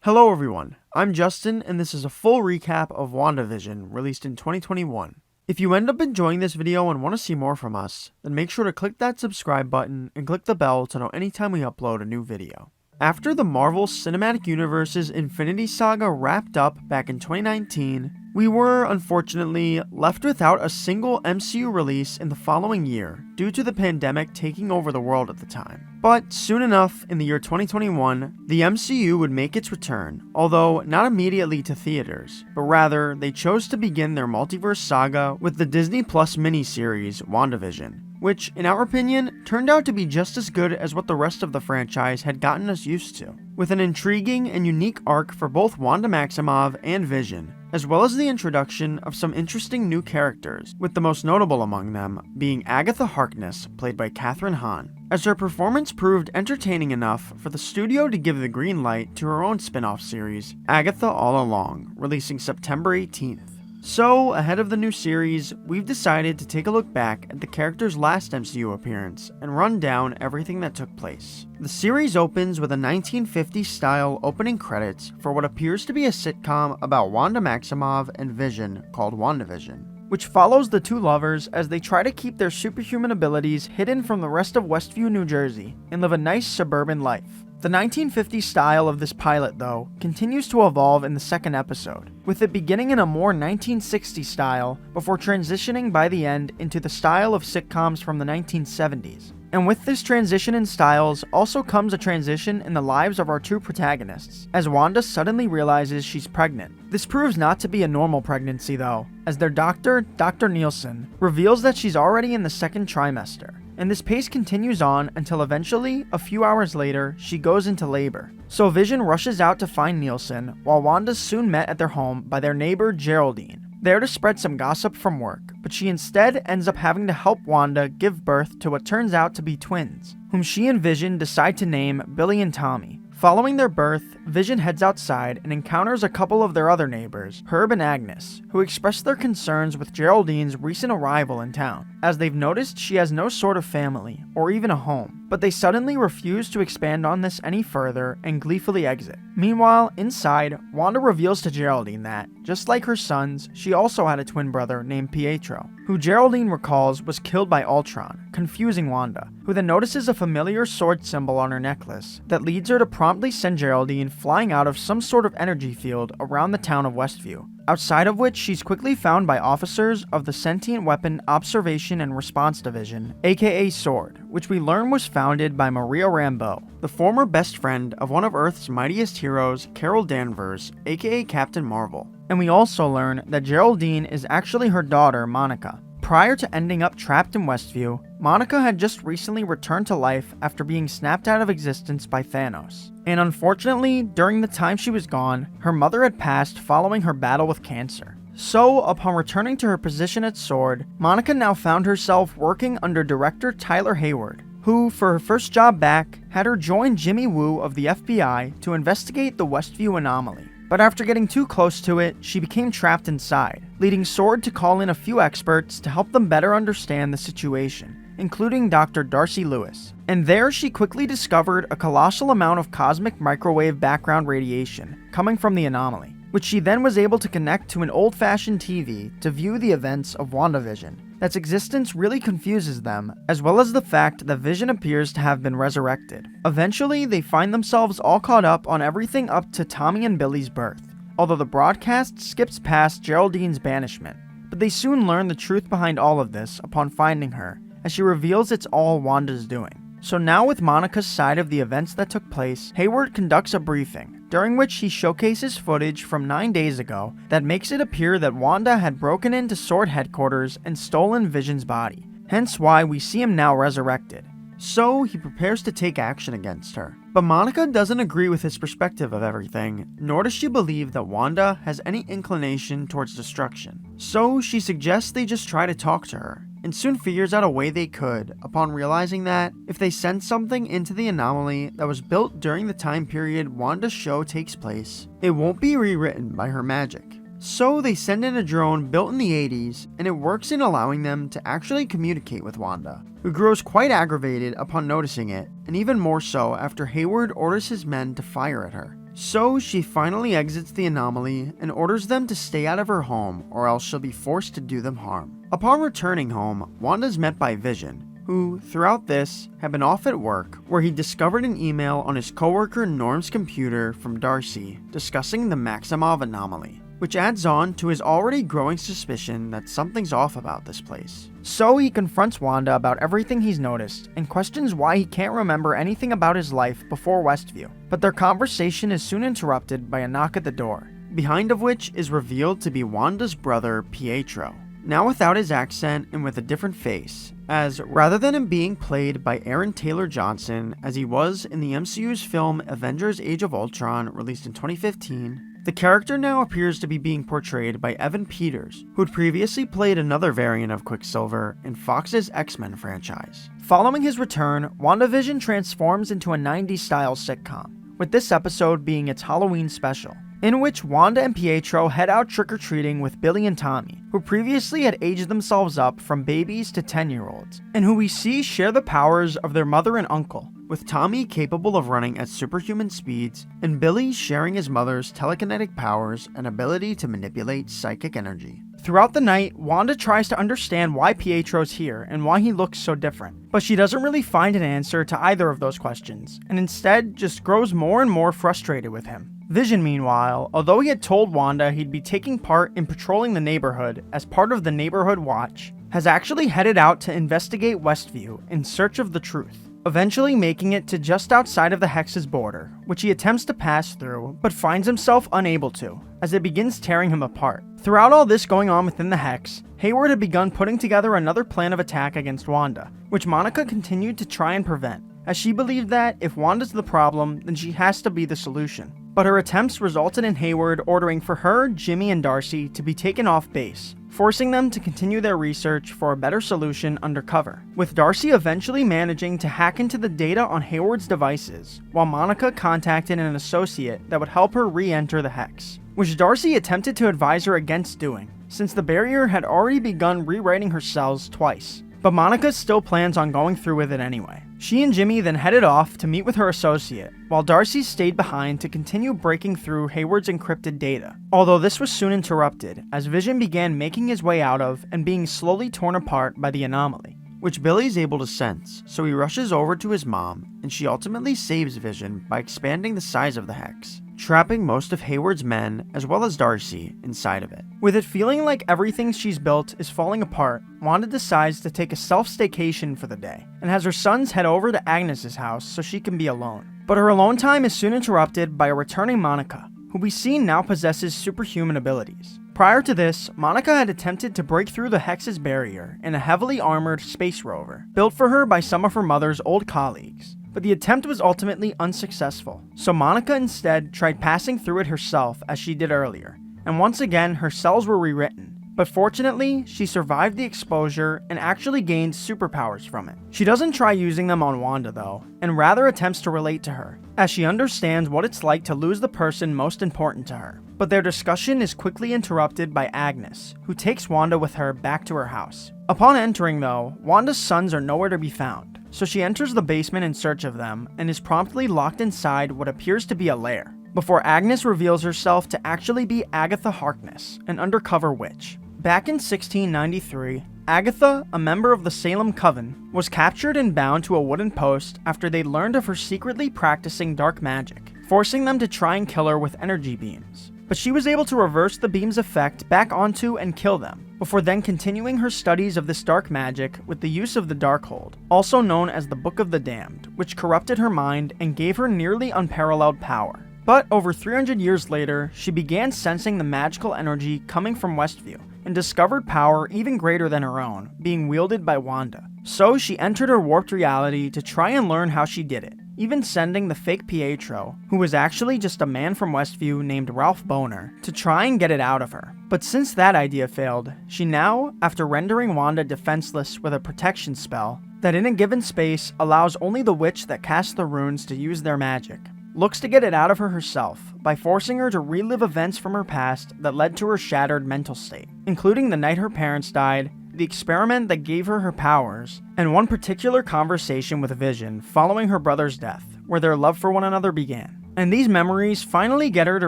Hello everyone, I'm Justin and this is a full recap of WandaVision released in 2021. If you end up enjoying this video and want to see more from us, then make sure to click that subscribe button and click the bell to know anytime we upload a new video. After the Marvel Cinematic Universe's Infinity Saga wrapped up back in 2019, we were, unfortunately, left without a single MCU release in the following year due to the pandemic taking over the world at the time. But soon enough, in the year 2021, the MCU would make its return, although not immediately to theaters, but rather they chose to begin their Multiverse Saga with the Disney Plus miniseries WandaVision, which, in our opinion, turned out to be just as good as what the rest of the franchise had gotten us used to, with an intriguing and unique arc for both Wanda Maximoff and Vision, as well as the introduction of some interesting new characters, with the most notable among them being Agatha Harkness, played by Kathryn Hahn, as her performance proved entertaining enough for the studio to give the green light to her own spin-off series, Agatha All Along, releasing September 18th. So, ahead of the new series, we've decided to take a look back at the character's last MCU appearance and run down everything that took place. The series opens with a 1950s-style opening credits for what appears to be a sitcom about Wanda Maximoff and Vision called WandaVision, which follows the two lovers as they try to keep their superhuman abilities hidden from the rest of Westview, New Jersey, and live a nice suburban life. The 1950s style of this pilot, though, continues to evolve in the second episode, with it beginning in a more 1960s style before transitioning by the end into the style of sitcoms from the 1970s. And with this transition in styles also comes a transition in the lives of our two protagonists, as Wanda suddenly realizes she's pregnant. This proves not to be a normal pregnancy though, as their doctor, Dr. Nielsen, reveals that she's already in the second trimester. And this pace continues on until eventually, a few hours later, she goes into labor. So Vision rushes out to find Nielsen, while Wanda's soon met at their home by their neighbor Geraldine, there to spread some gossip from work, but she instead ends up having to help Wanda give birth to what turns out to be twins, whom she and Vision decide to name Billy and Tommy. Following their birth, Vision heads outside and encounters a couple of their other neighbors, Herb and Agnes, who express their concerns with Geraldine's recent arrival in town, as they've noticed she has no sort of family, or even a home, but they suddenly refuse to expand on this any further and gleefully exit. Meanwhile, inside, Wanda reveals to Geraldine that, just like her sons, she also had a twin brother named Pietro, who Geraldine recalls was killed by Ultron, confusing Wanda, who then notices a familiar sword symbol on her necklace that leads her to promptly send Geraldine flying out of some sort of energy field around the town of Westview, outside of which she's quickly found by officers of the Sentient Weapon Observation and Response Division, aka S.W.O.R.D, which we learn was founded by Maria Rambeau, the former best friend of one of Earth's mightiest heroes, Carol Danvers, aka Captain Marvel. And we also learn that Geraldine is actually her daughter, Monica. Prior to ending up trapped in Westview, Monica had just recently returned to life after being snapped out of existence by Thanos. And unfortunately, during the time she was gone, her mother had passed following her battle with cancer. So, upon returning to her position at S.W.O.R.D, Monica now found herself working under director Tyler Hayward, who, for her first job back, had her join Jimmy Woo of the FBI to investigate the Westview anomaly. But after getting too close to it, she became trapped inside, leading S.W.O.R.D to call in a few experts to help them better understand the situation, including Dr. Darcy Lewis. And there she quickly discovered a colossal amount of cosmic microwave background radiation coming from the anomaly, which she then was able to connect to an old-fashioned TV to view the events of WandaVision. That's existence really confuses them, as well as the fact that Vision appears to have been resurrected. Eventually, they find themselves all caught up on everything up to Tommy and Billy's birth, although the broadcast skips past Geraldine's banishment. But they soon learn the truth behind all of this upon finding her, as she reveals it's all Wanda's doing. So now with Monica's side of the events that took place, Hayward conducts a briefing, during which he showcases footage from 9 days ago that makes it appear that Wanda had broken into S.W.O.R.D headquarters and stolen Vision's body, hence why we see him now resurrected. So he prepares to take action against her. But Monica doesn't agree with his perspective of everything, nor does she believe that Wanda has any inclination towards destruction. So she suggests they just try to talk to her, and soon figures out a way they could upon realizing that if they send something into the anomaly that was built during the time period Wanda's show takes place, it won't be rewritten by her magic. So they send in a drone built in the 80s, and it works in allowing them to actually communicate with Wanda, who grows quite aggravated upon noticing it, and even more so after Hayward orders his men to fire at her. So she finally exits the anomaly and orders them to stay out of her home or else she'll be forced to do them harm. Upon returning home, Wanda's met by Vision, who, throughout this, had been off at work, where he discovered an email on his coworker Norm's computer from Darcy discussing the Maximoff anomaly, which adds on to his already growing suspicion that something's off about this place. So he confronts Wanda about everything he's noticed and questions why he can't remember anything about his life before Westview, but their conversation is soon interrupted by a knock at the door, behind of which is revealed to be Wanda's brother Pietro, now without his accent and with a different face, as rather than him being played by Aaron Taylor Johnson as he was in the MCU's film Avengers Age of Ultron released in 2015, the character now appears to be being portrayed by Evan Peters, who'd previously played another variant of Quicksilver in Fox's X-Men franchise. Following his return, WandaVision transforms into a 90s style sitcom, with this episode being its Halloween special, in which Wanda and Pietro head out trick-or-treating with Billy and Tommy, who previously had aged themselves up from babies to 10-year-olds, and who we see share the powers of their mother and uncle, with Tommy capable of running at superhuman speeds, and Billy sharing his mother's telekinetic powers and ability to manipulate psychic energy. Throughout the night, Wanda tries to understand why Pietro's here and why he looks so different, but she doesn't really find an answer to either of those questions, and instead just grows more and more frustrated with him. Vision, meanwhile, although he had told Wanda he'd be taking part in patrolling the neighborhood as part of the Neighborhood Watch, has actually headed out to investigate Westview in search of the truth, eventually making it to just outside of the Hex's border, which he attempts to pass through, but finds himself unable to, as it begins tearing him apart. Throughout all this going on within the Hex, Hayward had begun putting together another plan of attack against Wanda, which Monica continued to try and prevent, as she believed that if Wanda's the problem, then she has to be the solution. But her attempts resulted in Hayward ordering for her, Jimmy, and Darcy to be taken off base, forcing them to continue their research for a better solution undercover, with Darcy eventually managing to hack into the data on Hayward's devices, while Monica contacted an associate that would help her re-enter the Hex, which Darcy attempted to advise her against doing, since the barrier had already begun rewriting her cells twice. But Monica still plans on going through with it anyway. She and Jimmy then headed off to meet with her associate, while Darcy stayed behind to continue breaking through Hayward's encrypted data. Although this was soon interrupted, as Vision began making his way out of and being slowly torn apart by the anomaly, which Billy's able to sense, so he rushes over to his mom, and she ultimately saves Vision by expanding the size of the Hex, trapping most of Hayward's men as well as Darcy inside of it. With it feeling like everything she's built is falling apart, Wanda decides to take a self-staycation for the day, and has her sons head over to Agnes's house so she can be alone. But her alone time is soon interrupted by a returning Monica, who we see now possesses superhuman abilities. Prior to this, Monica had attempted to break through the Hex's barrier in a heavily armored space rover, built for her by some of her mother's old colleagues. But the attempt was ultimately unsuccessful, so Monica instead tried passing through it herself as she did earlier, and once again her cells were rewritten. But fortunately, she survived the exposure and actually gained superpowers from it. She doesn't try using them on Wanda though, and rather attempts to relate to her, as she understands what it's like to lose the person most important to her. But their discussion is quickly interrupted by Agnes, who takes Wanda with her back to her house. Upon entering though, Wanda's sons are nowhere to be found, so she enters the basement in search of them and is promptly locked inside what appears to be a lair, before Agnes reveals herself to actually be Agatha Harkness, an undercover witch. Back in 1693, Agatha, a member of the Salem Coven, was captured and bound to a wooden post after they learned of her secretly practicing dark magic, forcing them to try and kill her with energy beams. But she was able to reverse the beam's effect back onto and kill them, before then continuing her studies of this dark magic with the use of the Darkhold, also known as the Book of the Damned, which corrupted her mind and gave her nearly unparalleled power. But over 300 years later, she began sensing the magical energy coming from Westview, and discovered power even greater than her own, being wielded by Wanda. So she entered her warped reality to try and learn how she did it, even sending the fake Pietro, who was actually just a man from Westview named Ralph Boner, to try and get it out of her. But since that idea failed, she now, after rendering Wanda defenseless with a protection spell that in a given space allows only the witch that casts the runes to use their magic, looks to get it out of her herself by forcing her to relive events from her past that led to her shattered mental state, including the night her parents died, the experiment that gave her her powers, and one particular conversation with Vision following her brother's death, where their love for one another began. And these memories finally get her to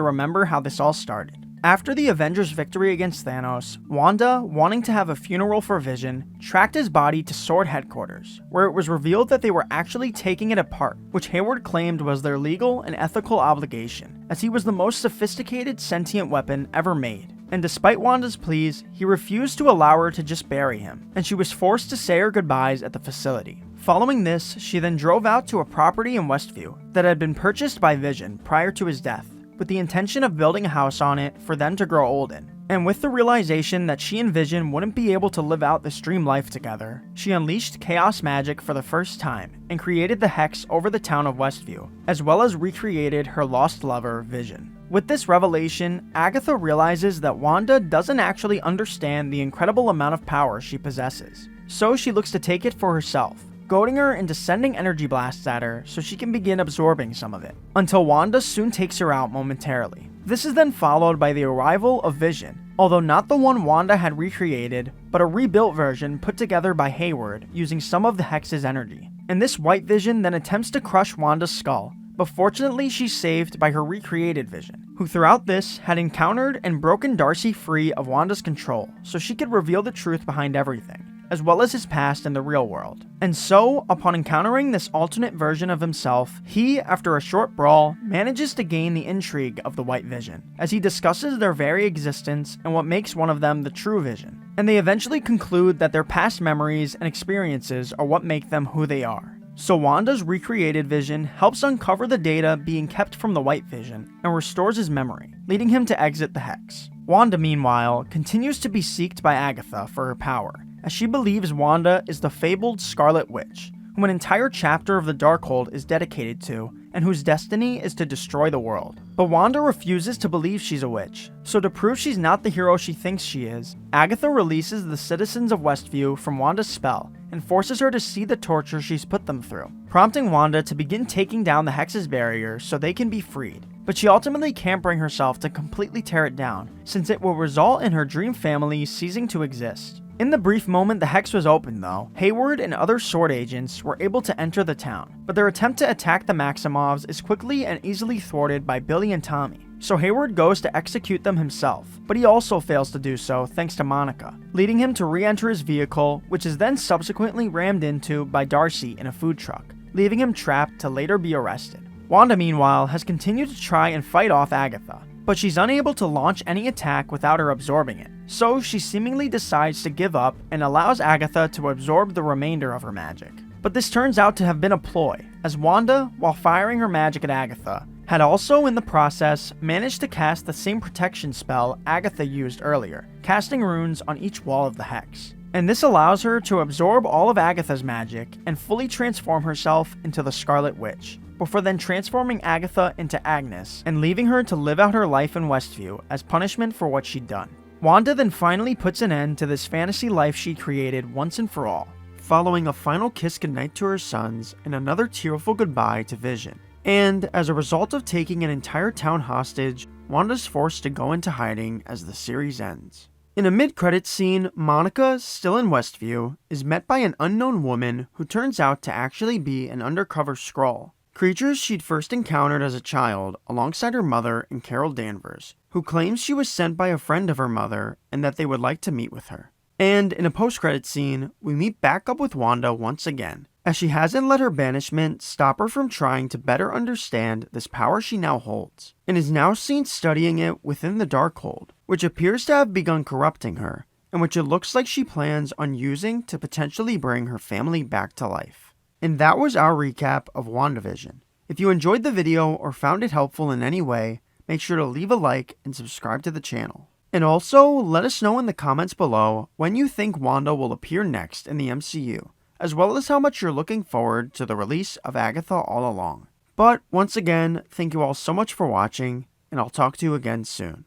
remember how this all started. After the Avengers' victory against Thanos, Wanda, wanting to have a funeral for Vision, tracked his body to S.W.O.R.D headquarters, where it was revealed that they were actually taking it apart, which Hayward claimed was their legal and ethical obligation, as he was the most sophisticated sentient weapon ever made. And despite Wanda's pleas, he refused to allow her to just bury him, and she was forced to say her goodbyes at the facility. Following this, she then drove out to a property in Westview that had been purchased by Vision prior to his death, with the intention of building a house on it for them to grow old in. And with the realization that she and Vision wouldn't be able to live out this dream life together, she unleashed chaos magic for the first time and created the hex over the town of Westview, as well as recreated her lost lover, Vision. With this revelation, Agatha realizes that Wanda doesn't actually understand the incredible amount of power she possesses, so she looks to take it for herself, goading her into sending energy blasts at her so she can begin absorbing some of it, until Wanda soon takes her out momentarily. This is then followed by the arrival of Vision, although not the one Wanda had recreated, but a rebuilt version put together by Hayward using some of the hex's energy. And this white Vision then attempts to crush Wanda's skull, but fortunately she's saved by her recreated Vision, who throughout this had encountered and broken Darcy free of Wanda's control so she could reveal the truth behind everything, as well as his past in the real world. And so, upon encountering this alternate version of himself, he, after a short brawl, manages to gain the intrigue of the White Vision, as he discusses their very existence and what makes one of them the true Vision. And they eventually conclude that their past memories and experiences are what make them who they are. So Wanda's recreated Vision helps uncover the data being kept from the White Vision and restores his memory, leading him to exit the hex. Wanda, meanwhile, continues to be sought by Agatha for her power, as she believes Wanda is the fabled Scarlet Witch, whom an entire chapter of the Darkhold is dedicated to, and whose destiny is to destroy the world. But Wanda refuses to believe she's a witch, so to prove she's not the hero she thinks she is, Agatha releases the citizens of Westview from Wanda's spell, and forces her to see the torture she's put them through, prompting Wanda to begin taking down the hex's barrier so they can be freed. But she ultimately can't bring herself to completely tear it down, since it will result in her dream family ceasing to exist. In the brief moment the hex was opened though, Hayward and other S.W.O.R.D agents were able to enter the town, but their attempt to attack the Maximoffs is quickly and easily thwarted by Billy and Tommy. So Hayward goes to execute them himself, but he also fails to do so thanks to Monica, leading him to re-enter his vehicle, which is then subsequently rammed into by Darcy in a food truck, leaving him trapped to later be arrested. Wanda, meanwhile, has continued to try and fight off Agatha, but she's unable to launch any attack without her absorbing it. So she seemingly decides to give up and allows Agatha to absorb the remainder of her magic. But this turns out to have been a ploy, as Wanda, while firing her magic at Agatha, had also in the process managed to cast the same protection spell Agatha used earlier, casting runes on each wall of the hex. And this allows her to absorb all of Agatha's magic and fully transform herself into the Scarlet Witch, before then transforming Agatha into Agnes and leaving her to live out her life in Westview as punishment for what she'd done. Wanda then finally puts an end to this fantasy life she created once and for all, following a final kiss goodnight to her sons and another tearful goodbye to Vision. And as a result of taking an entire town hostage, Wanda's forced to go into hiding as the series ends. In a mid-credits scene, Monica, still in Westview, is met by an unknown woman who turns out to actually be an undercover Skrull. Creatures she'd first encountered as a child alongside her mother and Carol Danvers, who claims she was sent by a friend of her mother and that they would like to meet with her. And in a post-credits scene, we meet back up with Wanda once again, as she hasn't let her banishment stop her from trying to better understand this power she now holds, and is now seen studying it within the Darkhold, which appears to have begun corrupting her, and which it looks like she plans on using to potentially bring her family back to life. And that was our recap of WandaVision. If you enjoyed the video or found it helpful in any way, make sure to leave a like and subscribe to the channel. And also, let us know in the comments below when you think Wanda will appear next in the MCU, as well as how much you're looking forward to the release of Agatha All Along. But once again, thank you all so much for watching, and I'll talk to you again soon.